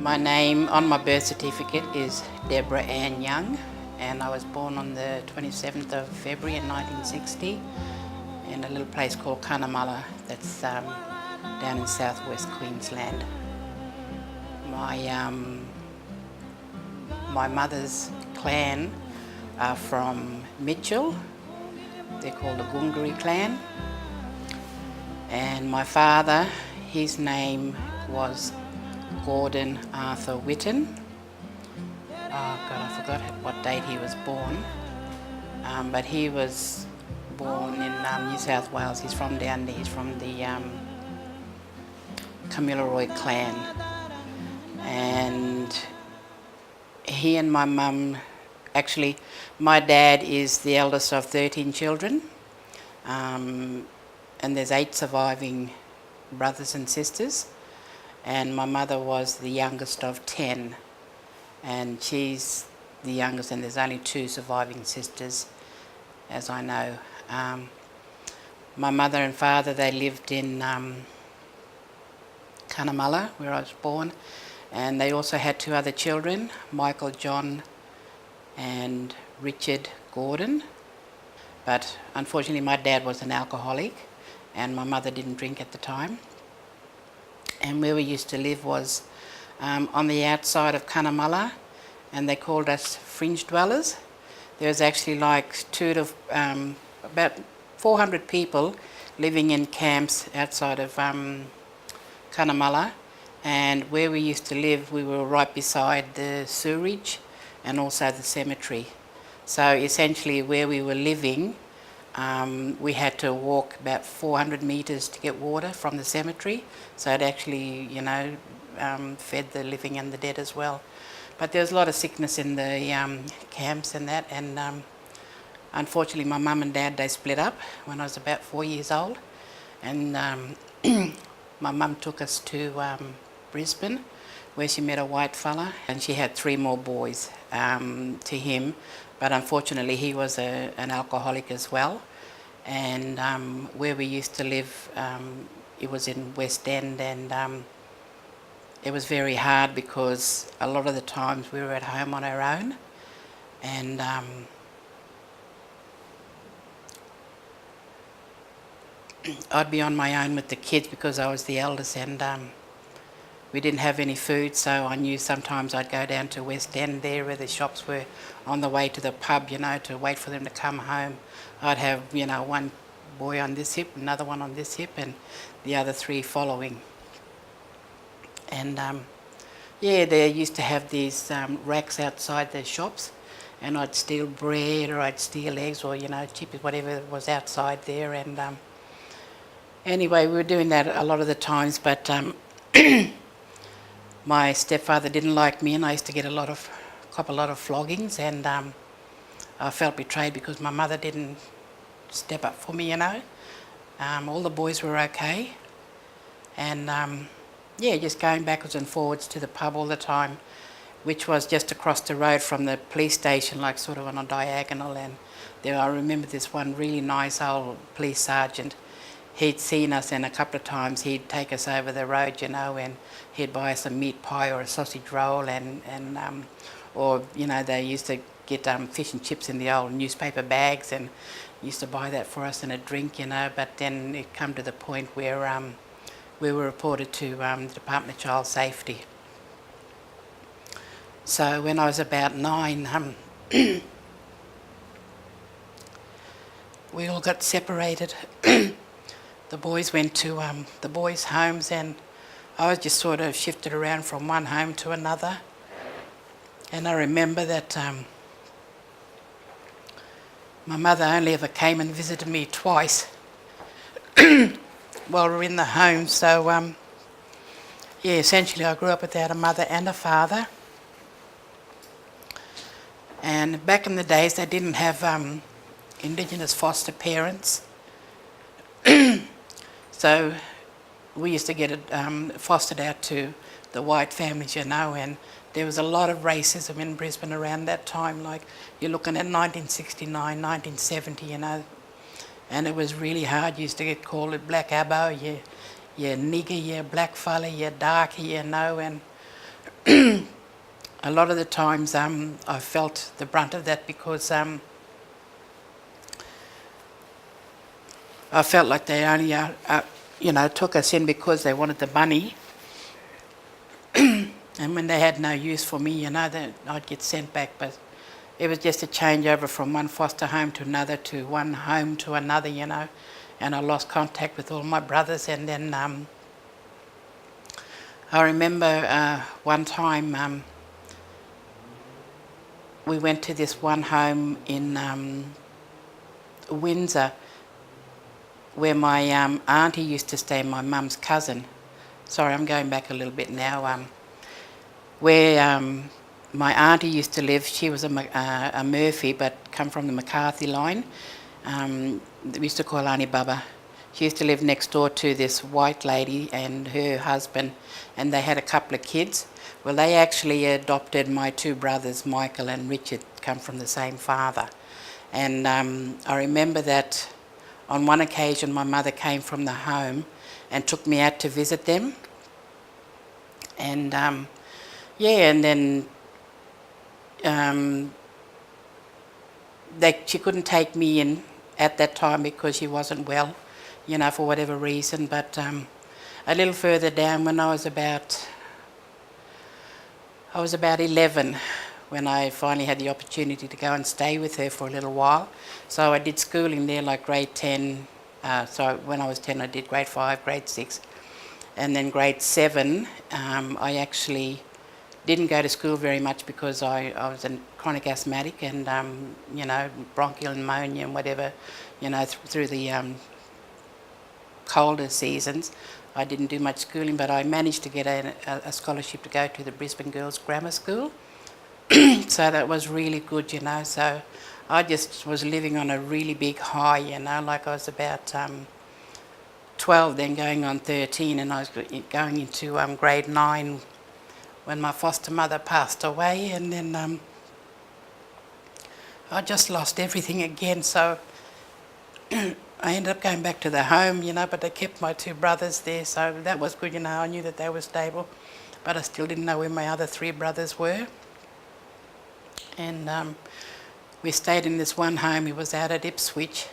My name on my birth certificate is Deborah Ann Young, and I was born on the 27th of February in 1960 in a little place called Cunnamulla that's down in southwest Queensland. My mother's clan are from Mitchell. They're called the Goongarrie clan. And my father, his name was Gordon Arthur Whitten. Oh God, I forgot what date he was born. But he was born in New South Wales. He's from down there. He's from the Kamilaroi clan. And he and my mum, actually, my dad is the eldest of 13 children. And there's 8 surviving brothers and sisters. And my mother was the youngest of 10. And she's the youngest, and there's only 2 surviving sisters, as I know. My mother and father, they lived in Cunnamulla, where I was born. And they also had 2 other children, Michael John and Richard Gordon. But unfortunately, my dad was an alcoholic, and my mother didn't drink at the time. And where we used to live was on the outside of Cunnamulla, and they called us fringe dwellers. There was actually like about 400 people living in camps outside of Cunnamulla. And where we used to live, we were right beside the sewerage and also the cemetery. So essentially where we were living, we had to walk about 400 metres to get water from the cemetery. So it actually, fed the living and the dead as well. But there was a lot of sickness in the camps and that. And unfortunately, my mum and dad, they split up when I was about 4 years old. And my mum took us to Brisbane, where she met a white fella, and she had 3 more boys to him. But unfortunately, he was an alcoholic as well. And where we used to live, it was in West End, and it was very hard because a lot of the times we were at home on our own. And I'd be on my own with the kids because I was the eldest, and we didn't have any food, so I knew sometimes I'd go down to West End there where the shops were on the way to the pub, to wait for them to come home. I'd have, one boy on this hip, another one on this hip, and the other 3 following. And they used to have these racks outside the shops, and I'd steal bread or I'd steal eggs or, chips, whatever was outside there. And anyway, we were doing that a lot of the times, but my stepfather didn't like me, and I used to cop a lot of floggings, and I felt betrayed because my mother didn't step up for me, All the boys were okay, and just going backwards and forwards to the pub all the time, which was just across the road from the police station, like sort of on a diagonal. And I remember this one really nice old police sergeant. He'd seen us, and a couple of times he'd take us over the road, and he'd buy us a meat pie or a sausage roll, or they used to get fish and chips in the old newspaper bags, and used to buy that for us and a drink, But then it come to the point where we were reported to the Department of Child Safety. So when I was about 9, we all got separated. The boys went to the boys' homes, and I was just sort of shifted around from one home to another. And I remember that my mother only ever came and visited me twice while we were in the home. So, essentially I grew up without a mother and a father. And back in the days, they didn't have Indigenous foster parents. So we used to get it fostered out to the white families, and there was a lot of racism in Brisbane around that time. Like, you're looking at 1969, 1970, and it was really hard. You used to get called a black abbo, you nigger, you black fella, you darkie, and a lot of the times I felt the brunt of that because I felt like they only took us in because they wanted the money. And when they had no use for me, then I'd get sent back. But it was just a changeover from one foster home to another, to one home to another, and I lost contact with all my brothers. And then I remember one time we went to this one home in Windsor where my auntie used to stay, my mum's cousin. Sorry, I'm going back a little bit now. Where my auntie used to live, she was a Murphy, but come from the McCarthy line. We used to call Auntie Baba. She used to live next door to this white lady and her husband, and they had a couple of kids. Well, they actually adopted my two brothers, Michael and Richard, come from the same father. And I remember that on one occasion my mother came from the home and took me out to visit them. And and then she couldn't take me in at that time because she wasn't well, for whatever reason. But a little further down, when I was about 11 when I finally had the opportunity to go and stay with her for a little while. So I did schooling there, like grade 10. So when I was 10, I did grade 5, grade 6. And then grade 7, I actually didn't go to school very much because I was a chronic asthmatic and, bronchial pneumonia and whatever, through the colder seasons. I didn't do much schooling, but I managed to get a scholarship to go to the Brisbane Girls Grammar School. So that was really good, So I just was living on a really big high, like I was about 12 then, going on 13, and I was going into grade 9 when my foster mother passed away. And then I just lost everything again. So I ended up going back to the home, but they kept my two brothers there, so that was good, I knew that they were stable, but I still didn't know where my other 3 brothers were. And we stayed in this one home. It was out at Ipswich,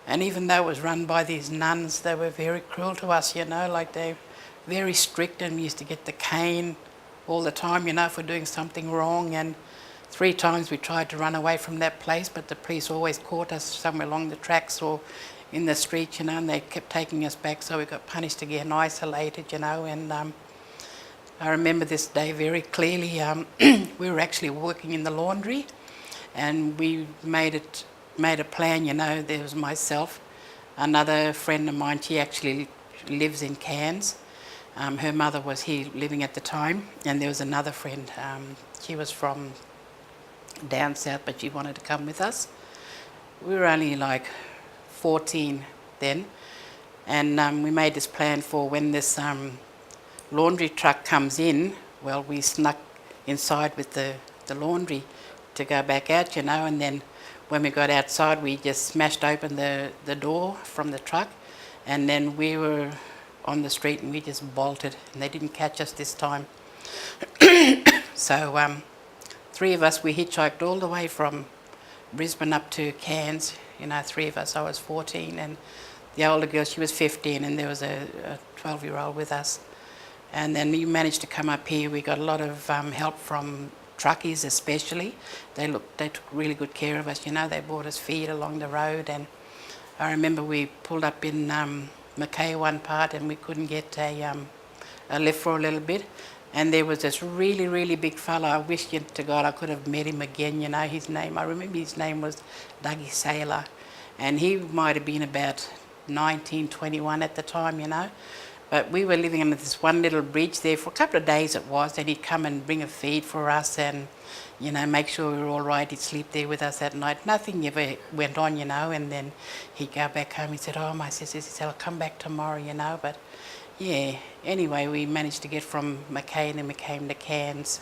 and even though it was run by these nuns, they were very cruel to us, like they're very strict, and we used to get the cane all the time, for doing something wrong. And 3 times we tried to run away from that place, but the police always caught us somewhere along the tracks or in the street, and they kept taking us back, so we got punished again, isolated, And I remember this day very clearly. We were actually working in the laundry, and we made a plan, There was myself, another friend of mine, she actually lives in Cairns. Her mother was here living at the time, and there was another friend, she was from down south, but she wanted to come with us. We were only like 14 then, and we made this plan for when this laundry truck comes in. Well, we snuck inside with the laundry to go back out, and then when we got outside, we just smashed open the door from the truck, and then we were on the street and we just bolted, and they didn't catch us this time. So 3 of us, we hitchhiked all the way from Brisbane up to Cairns, 3 of us. I was 14, and the older girl, she was 15, and there was a 12-year-old with us. And then we managed to come up here. We got a lot of help from truckies especially. They took really good care of us, They bought us feed along the road. And I remember we pulled up in Mackay one part, and we couldn't get a lift for a little bit. And there was this really, really big fella. I wish to God I could have met him again, his name. I remember his name was Dougie Saylor. And he might have been about 19, 21 at the time, But we were living under this one little bridge there for a couple of days it was, and he'd come and bring a feed for us and, make sure we were all right. He'd sleep there with us at night. Nothing ever went on, And then he'd go back home. He said, "Oh, my sisters," he said, "I'll come back tomorrow," But yeah, anyway, we managed to get from Mackay, and then we came to Cairns.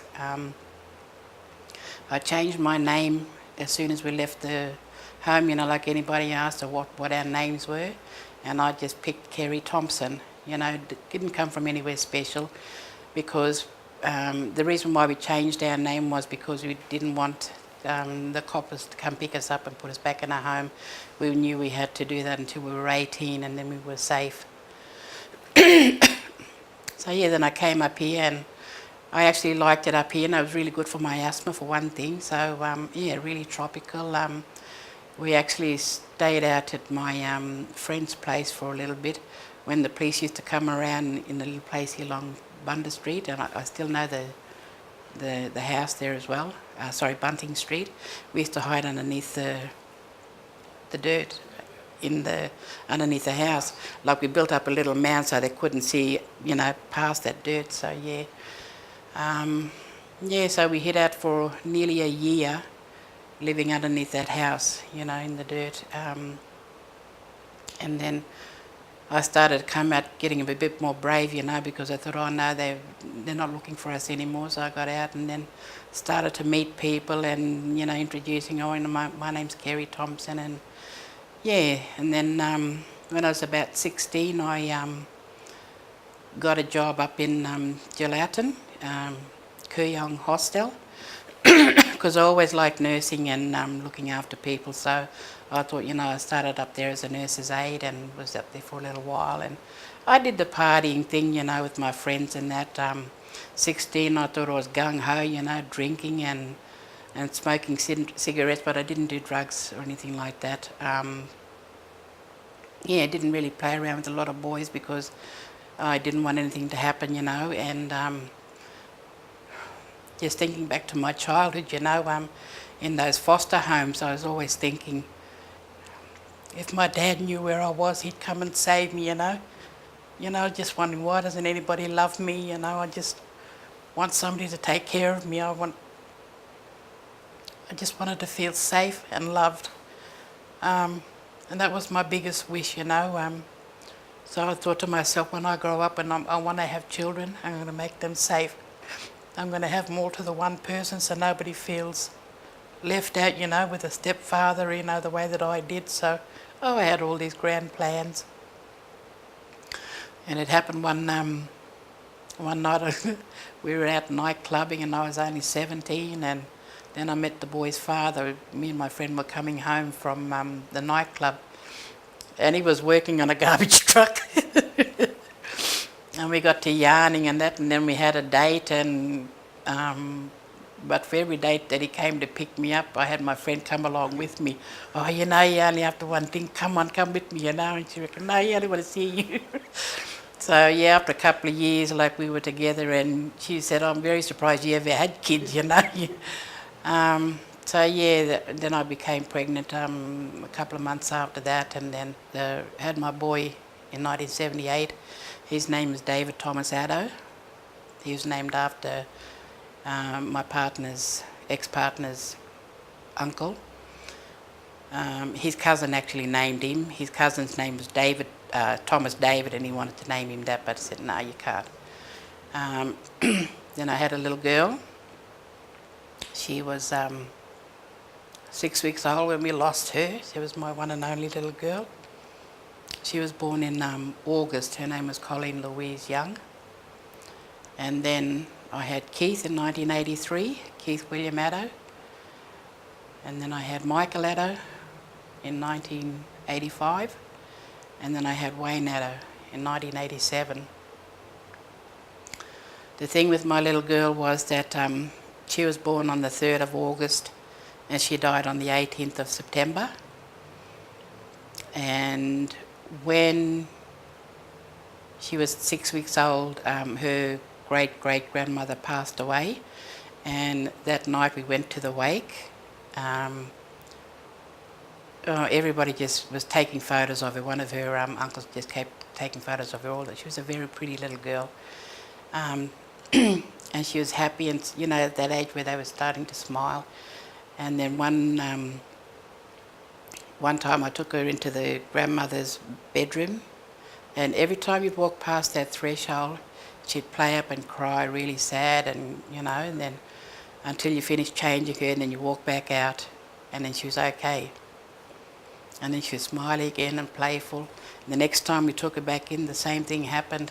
I changed my name as soon as we left the home, like anybody asked what our names were, and I just picked Kerry Thompson. Didn't come from anywhere special, because the reason why we changed our name was because we didn't want the coppers to come pick us up and put us back in our home. We knew we had to do that until we were 18 and then we were safe. So yeah, then I came up here and I actually liked it up here, and it was really good for my asthma for one thing. So yeah, really tropical. We actually stayed out at my friend's place for a little bit when the police used to come around in the little place here along Bundy Street, and I still know the house there as well. Sorry, Bunting Street. We used to hide underneath the dirt underneath the house. Like we built up a little mound so they couldn't see, past that dirt. So yeah. Yeah, so we hid out for nearly a year living underneath that house, in the dirt. And then I started to come out getting a bit more brave, because I thought, oh no, they're not looking for us anymore. So I got out and then started to meet people and, introducing, my name's Kerry Thompson. And yeah, and then when I was about 16, I got a job up in Geelong, Kooyong Hostel, because I always liked nursing and looking after people. So I thought, I started up there as a nurse's aide and was up there for a little while. And I did the partying thing, with my friends and that. 16, I thought I was gung-ho, drinking and smoking cigarettes, but I didn't do drugs or anything like that. Yeah, I didn't really play around with a lot of boys because I didn't want anything to happen, and just thinking back to my childhood, in those foster homes, I was always thinking, if my dad knew where I was, he'd come and save me, just wondering, why doesn't anybody love me, I just want somebody to take care of me. I just wanted to feel safe and loved. And that was my biggest wish, So I thought to myself, when I grow up and I want to have children, I'm going to make them safe. I'm going to have them all to the one person so nobody feels left out, with a stepfather, the way that I did. So I had all these grand plans. And it happened one night, we were out night clubbing and I was only 17, and then I met the boy's father. Me and my friend were coming home from the nightclub, and he was working on a garbage truck. And we got to yarning and that, and then we had a date, and but for every date that he came to pick me up, I had my friend come along with me. Oh, you only have to one thing, come with me, and she went, no, you only want to see you. So yeah, after a couple of years, like we were together, and she said, I'm very surprised you ever had kids, So yeah, then I became pregnant a couple of months after that, and then had my boy in 1978. His name is David Thomas Addo. He was named after my ex-partner's uncle. His cousin actually named him. His cousin's name was Thomas David, and he wanted to name him that, but I said, no, you can't. Then I had a little girl. She was 6 weeks old when we lost her. She was my one and only little girl. She was born in August. Her name was Colleen Louise Young. And then I had Keith in 1983, Keith William Addo. And then I had Michael Addo in 1985. And then I had Wayne Addo in 1987. The thing with my little girl was that she was born on the 3rd of August and she died on the 18th of September. And when she was 6 weeks old, her great-great-grandmother passed away, and that night we went to the wake. Everybody just was taking photos of her. One of her uncles just kept taking photos of her all. She was a very pretty little girl. And she was happy, and at that age where they were starting to smile. And then one time I took her into the grandmother's bedroom, and every time you'd walk past that threshold, she'd play up and cry really sad, and and then until you finished changing her, and then you walk back out, and then she was okay. And then she was smiling again and playful. And the next time we took her back in, the same thing happened.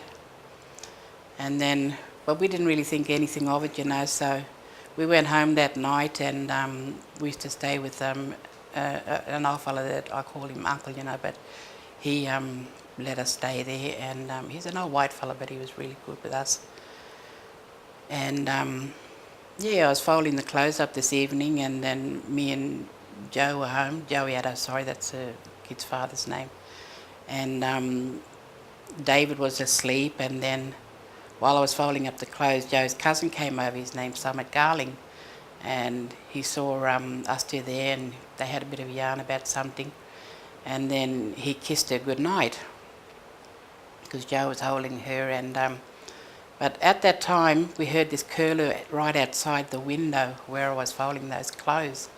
And then but we didn't really think anything of it, so we went home that night, and we used to stay with an old fella that I call him Uncle, but he let us stay there, and he's an old white fella, but he was really good with us. And I was folding the clothes up this evening, and then me and Joe were home. Joey Addo, sorry, that's the kid's father's name. And David was asleep, and then while I was folding up the clothes, Joe's cousin came over. His name's Summit Garling, and he saw us two there, and they had a bit of a yarn about something, and then he kissed her goodnight because Joe was holding her, and but at that time we heard this curlew right outside the window where I was folding those clothes,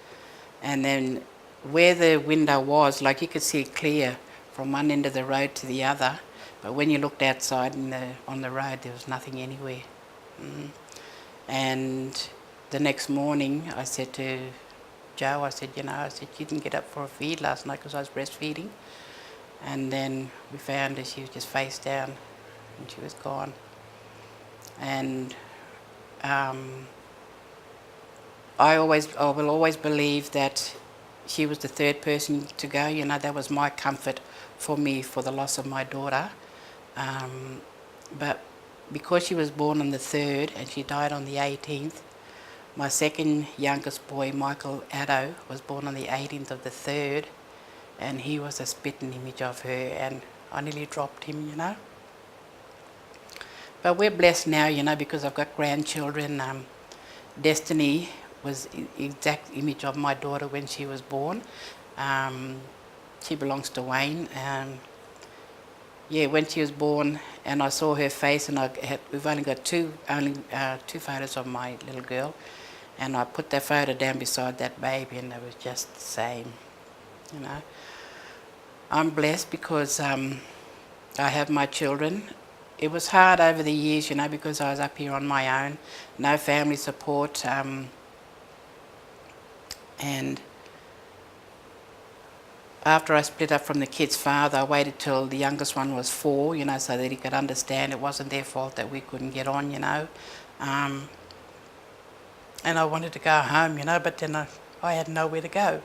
and then where the window was, like you could see it clear from one end of the road to the other, but when you looked outside on the road there was nothing anywhere. And the next morning I said to Joe, I said, she didn't get up for a feed last night because I was breastfeeding. And then we found her, she was just face down and she was gone. And I will always believe that she was the third person to go. That was my comfort for me for the loss of my daughter. But because she was born on the 3rd and she died on the 18th, my second youngest boy, Michael Addo, was born on the 18th of the 3rd, and he was a spitting image of her, and I nearly dropped him, But we're blessed now, because I've got grandchildren. Destiny was the exact image of my daughter when she was born. She belongs to Wayne. When she was born, and I saw her face, and we've only got two photos of my little girl, and I put that photo down beside that baby, and it was just the same, I'm blessed because I have my children. It was hard over the years, because I was up here on my own, no family support, and after I split up from the kid's father, I waited till the youngest one was 4, so that he could understand it wasn't their fault that we couldn't get on, and I wanted to go home, but then I had nowhere to go.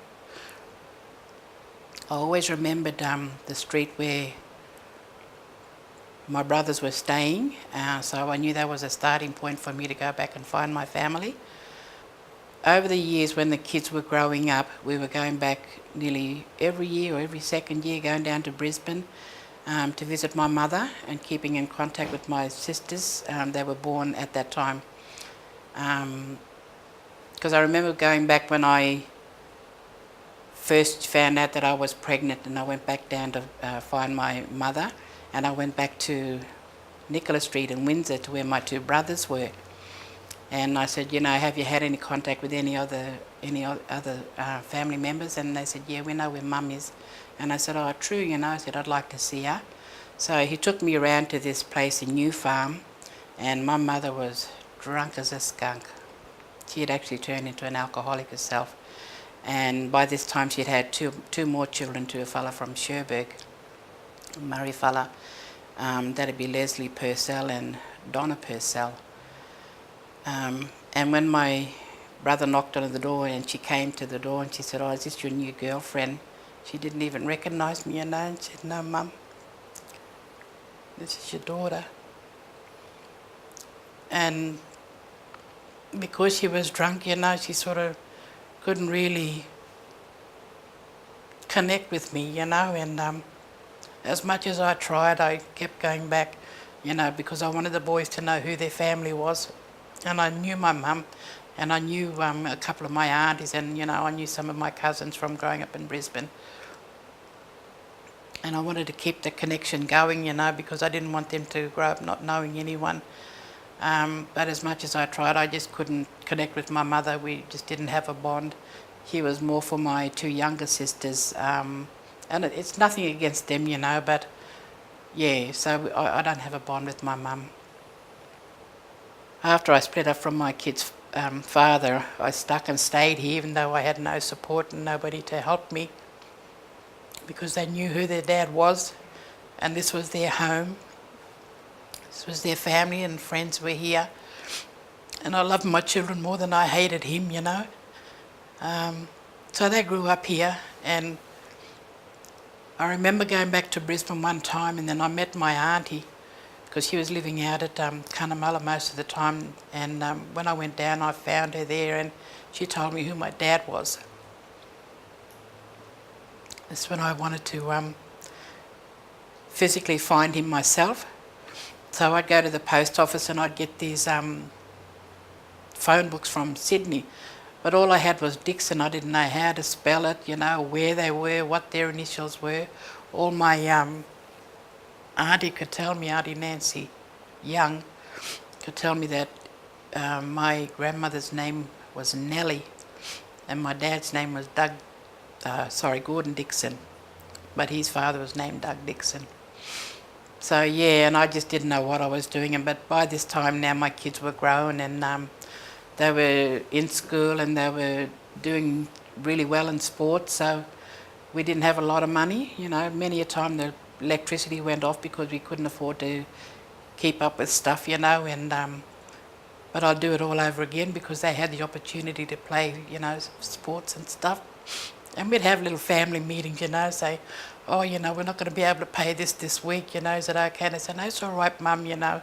I always remembered the street where my brothers were staying, so I knew that was a starting point for me to go back and find my family. Over the years when the kids were growing up, we were going back nearly every year or every second year, going down to Brisbane to visit my mother and keeping in contact with my sisters. They were born at that time. Because I remember going back when I first found out that I was pregnant, and I went back down to find my mother, and I went back to Nicholas Street in Windsor to where my 2 brothers were. And I said, have you had any contact with any other family members? And they said, yeah, we know where Mum is. And I said, oh, true, I said, I'd like to see her. So he took me around to this place in New Farm, and my mother was drunk as a skunk. She had actually turned into an alcoholic herself. And by this time she'd had two more children to a fella from Cherbourg, a Murray fella. That'd be Leslie Purcell and Donna Purcell. And when my brother knocked on the door, and she came to the door and she said, oh, is this your new girlfriend? She didn't even recognise me, and she said, no, Mum, this is your daughter. And because she was drunk, she sort of couldn't really connect with me, and as much as I tried, I kept going back, because I wanted the boys to know who their family was. And I knew my mum, and I knew a couple of my aunties, and I knew some of my cousins from growing up in Brisbane. And I wanted to keep the connection going, because I didn't want them to grow up not knowing anyone. But as much as I tried, I just couldn't connect with my mother. We just didn't have a bond. He was more for my 2 younger sisters, and it's nothing against them, but yeah, so I don't have a bond with my mum. After I split up from my kid's father, I stuck and stayed here, even though I had no support and nobody to help me, because they knew who their dad was, and this was their home. This was their family and friends were here. And I loved my children more than I hated him, you know. So they grew up here, and I remember going back to Brisbane one time, and then I met my auntie because she was living out at Cunnamulla most of the time. And when I went down, I found her there, and she told me who my dad was. That's when I wanted to physically find him myself. So I'd go to the post office and I'd get these phone books from Sydney. But all I had was Dixon. I didn't know how to spell it, you know, where they were, what their initials were. All my auntie could tell me, Auntie Nancy Young, could tell me that my grandmother's name was Nellie and my dad's name was Gordon Dixon. But his father was named Doug Dixon. So yeah, and I just didn't know what I was doing. But by this time now my kids were grown and they were in school and they were doing really well in sports. So we didn't have a lot of money. You know, many a time the electricity went off because we couldn't afford to keep up with stuff, you know. And but I'd do it all over again because they had the opportunity to play, you know, sports and stuff. And we'd have little family meetings, you know, say, oh, you know, we're not going to be able to pay this week, you know, is it okay? And I said, no, it's all right, Mum, you know,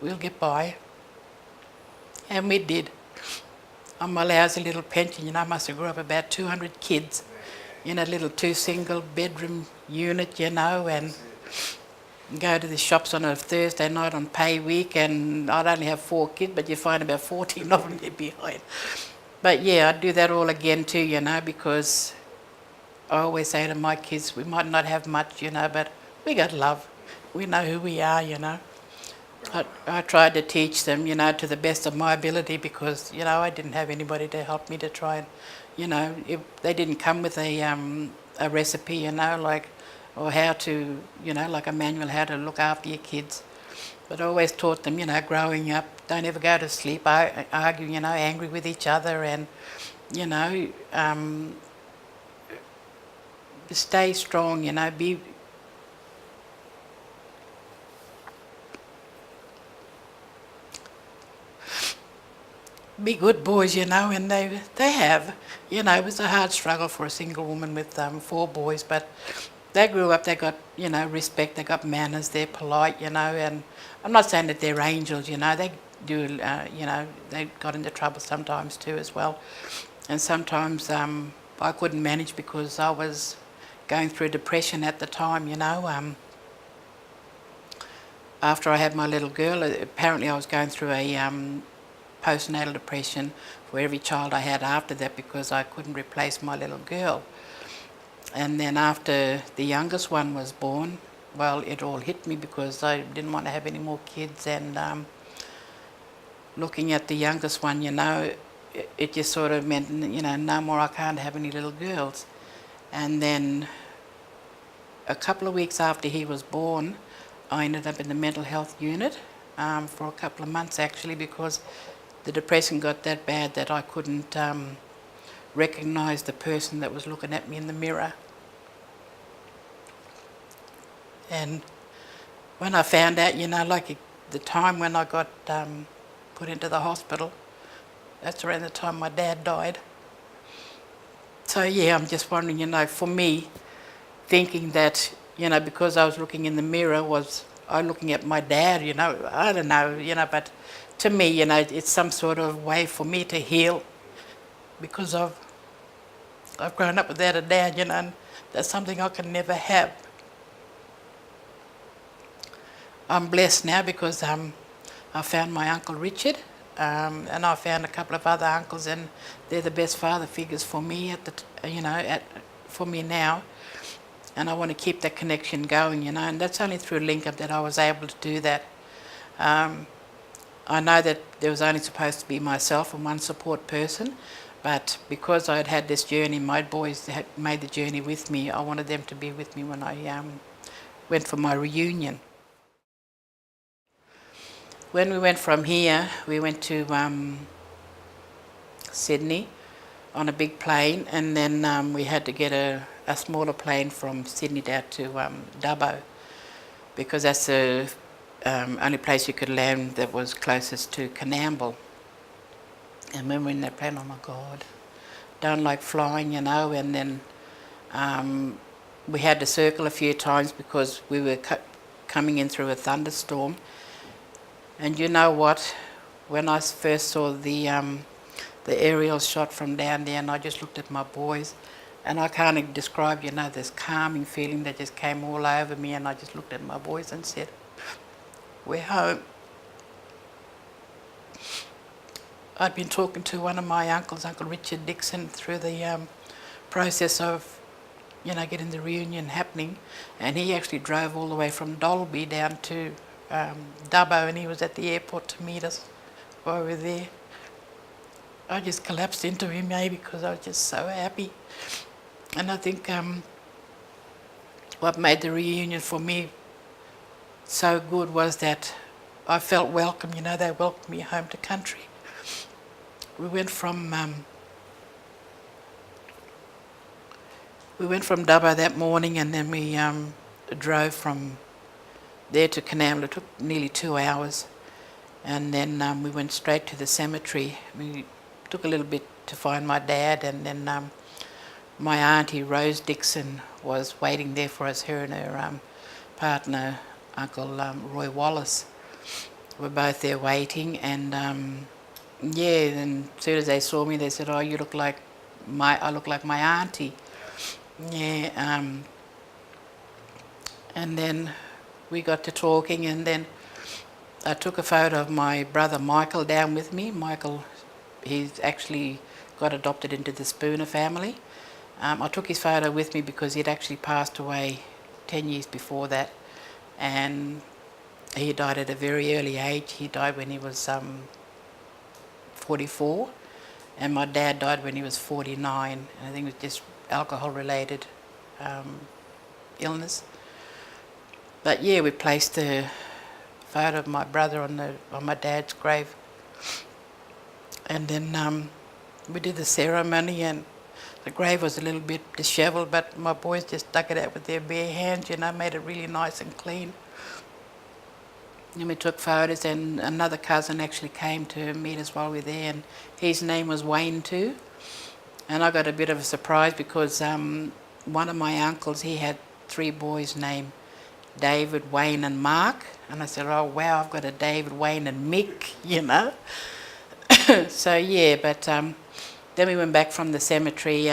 we'll get by. And we did. On my lousy little pension, you know, I must have grew up about 200 kids in a little 2 single bedroom unit, you know, and go to the shops on a Thursday night on pay week, and I'd only have 4 kids, but you find about 14 of them there behind. But yeah, I'd do that all again too, you know, because I always say to my kids, we might not have much, you know, but we got love. We know who we are, you know. I tried to teach them, you know, to the best of my ability because, you know, I didn't have anybody to help me to try and, you know, if they didn't come with a recipe, you know, like, or how to, you know, like a manual how to look after your kids. But I always taught them, you know, growing up, don't ever go to sleep, argue, you know, angry with each other and, you know, stay strong, you know, be good boys, you know, and they have. You know, it was a hard struggle for a single woman with 4 boys, but they grew up, they got, you know, respect, they got manners, they're polite, you know, and I'm not saying that they're angels, you know, they do, you know, they got into trouble sometimes too as well. And sometimes I couldn't manage because I was going through depression at the time, you know. After I had my little girl, apparently I was going through a postnatal depression for every child I had after that because I couldn't replace my little girl. And then after the youngest one was born, well, it all hit me because I didn't want to have any more kids. And looking at the youngest one, you know, it just sort of meant, you know, no more, I can't have any little girls. And then a couple of weeks after he was born, I ended up in the mental health unit for a couple of months actually because the depression got that bad that I couldn't recognise the person that was looking at me in the mirror. And when I found out, you know, like the time when I got put into the hospital, that's around the time my dad died. So yeah, I'm just wondering, you know, for me, thinking that, you know, because I was looking in the mirror, was I looking at my dad, you know, I don't know, you know, but to me, you know, it's some sort of way for me to heal because I've grown up without a dad, you know, and that's something I can never have. I'm blessed now because I found my Uncle Richard and I found a couple of other uncles, and they're the best father figures for me for me now. And I want to keep that connection going, you know, and that's only through Link Up that I was able to do that. I know that there was only supposed to be myself and one support person, but because I had had this journey, my boys had made the journey with me. I wanted them to be with me when I went for my reunion. When we went from here, we went to Sydney on a big plane, and then we had to get a smaller plane from Sydney down to Dubbo, because that's a only place you could land that was closest to Canamble. And remember in that plane, oh my God, don't like flying, you know, and then we had to circle a few times because we were coming in through a thunderstorm. And you know what? When I first saw the aerial shot from down there, and I just looked at my boys, and I can't describe, you know, this calming feeling that just came all over me, and I just looked at my boys and said, we're home. I'd been talking to one of my uncles, Uncle Richard Dixon, through the process of, you know, getting the reunion happening, and he actually drove all the way from Dalby down to Dubbo, and he was at the airport to meet us while we were there. I just collapsed into him, maybe because I was just so happy. And I think what made the reunion for me so good was that I felt welcome. You know, they welcomed me home to country. We went from Dubbo that morning, and then we drove from there to Canamble. It took nearly 2 hours, and then we went straight to the cemetery. We took a little bit to find my dad, and then my auntie Rose Dixon was waiting there for us. Her and her partner, Uncle Roy Wallace, were both there waiting, and yeah, and as soon as they saw me, they said, "Oh, you look like I look like my auntie." Yeah, and then we got to talking, and then I took a photo of my brother Michael down with me. Michael, he's actually got adopted into the Spooner family. I took his photo with me because he'd actually passed away 10 years before that, and he died at a very early age. He died when he was 44, and my dad died when he was 49, and I think it was just alcohol-related illness. But yeah, we placed the photo of my brother on my dad's grave, and then we did the ceremony, and the grave was a little bit dishevelled, but my boys just dug it out with their bare hands, you know, made it really nice and clean. And we took photos, and another cousin actually came to meet us while we were there, and his name was Wayne too. And I got a bit of a surprise because one of my uncles, he had 3 boys named David, Wayne and Mark. And I said, oh wow, I've got a David, Wayne and Mick, you know. So yeah, but then we went back from the cemetery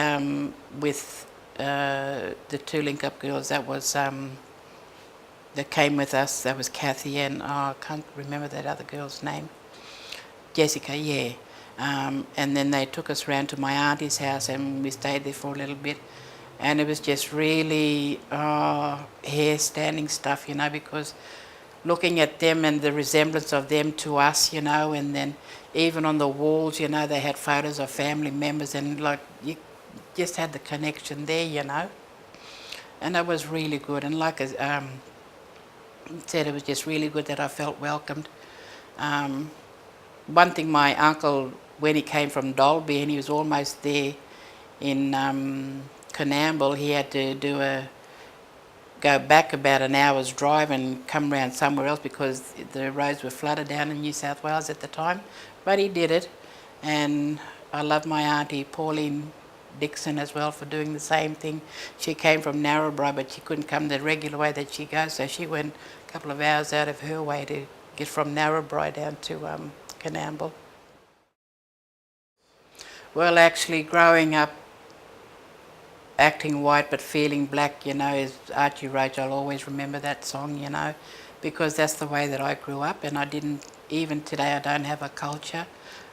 with the 2 link-up girls. That was that came with us. That was Kathy and I can't remember that other girl's name. Jessica, yeah. And then they took us round to my auntie's house, and we stayed there for a little bit. And it was just really hair-standing stuff, you know, because looking at them and the resemblance of them to us, you know, and then even on the walls, you know, they had photos of family members, and like you just had the connection there, you know. And that was really good. And like I said, it was just really good that I felt welcomed. One thing, my uncle, when he came from Dalby and he was almost there in Canamble, he had to go back about an hour's drive and come round somewhere else because the roads were flooded down in New South Wales at the time. But he did it, and I love my auntie Pauline Dixon as well for doing the same thing. She came from Narrabri, but she couldn't come the regular way that she goes, so she went a couple of hours out of her way to get from Narrabri down to Canamble. Well, actually, growing up acting white but feeling black, you know, is Archie Roach. I'll always remember that song, you know, because that's the way that I grew up, and I didn't, even today I don't have a culture,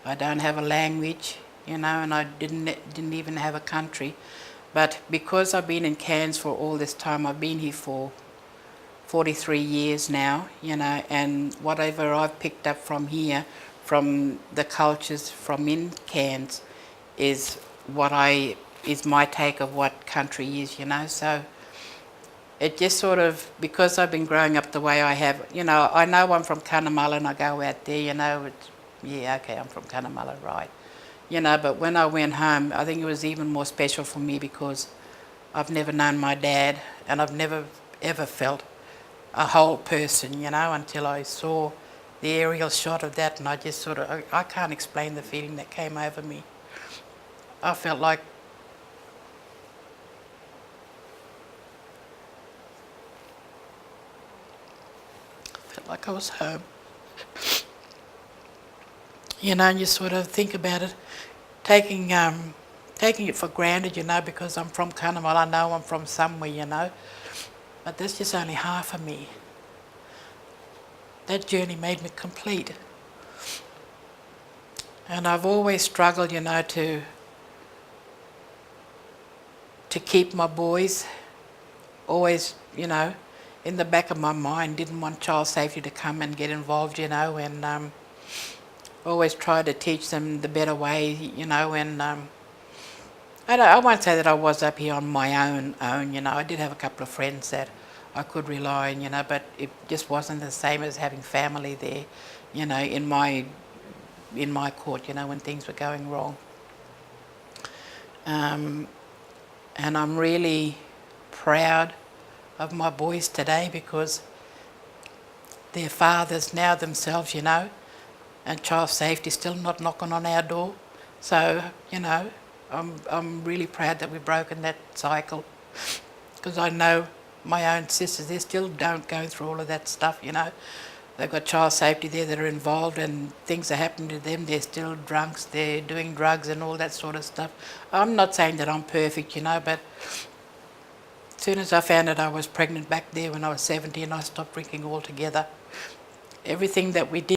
I don't have a language, you know, and I didn't even have a country. But because I've been in Cairns for all this time, I've been here for 43 years now, you know, and whatever I've picked up from here, from the cultures from in Cairns, is my take of what country is, you know. So it just sort of, because I've been growing up the way I have, you know, I know I'm from Cunnamulla and I go out there, you know, it's, yeah, okay, I'm from Cunnamulla, right. You know, but when I went home, I think it was even more special for me because I've never known my dad, and I've never ever felt a whole person, you know, until I saw the aerial shot of that, and I just sort of, I can't explain the feeling that came over me. I felt like I was home. You know, and you sort of think about it, taking it for granted, you know, because I'm from Cunnamulla, I know I'm from somewhere, you know, but that's just only half of me. That journey made me complete. And I've always struggled, you know, to keep my boys, always, you know, in the back of my mind, didn't want child safety to come and get involved, you know, and always tried to teach them the better way, you know, and I won't say that I was up here on my own, you know. I did have a couple of friends that I could rely on, you know, but it just wasn't the same as having family there, you know, in my court, you know, when things were going wrong. And I'm really proud of my boys today because they're fathers now themselves, you know, and child safety still not knocking on our door. So, you know, I'm really proud that we've broken that cycle, because I know my own sisters, they still don't go through all of that stuff, you know. They've got child safety there that are involved and things are happening to them. They're still drunks, they're doing drugs and all that sort of stuff. I'm not saying that I'm perfect, you know, but as soon as I found out I was pregnant back there when I was 17, I stopped drinking altogether. Everything that we did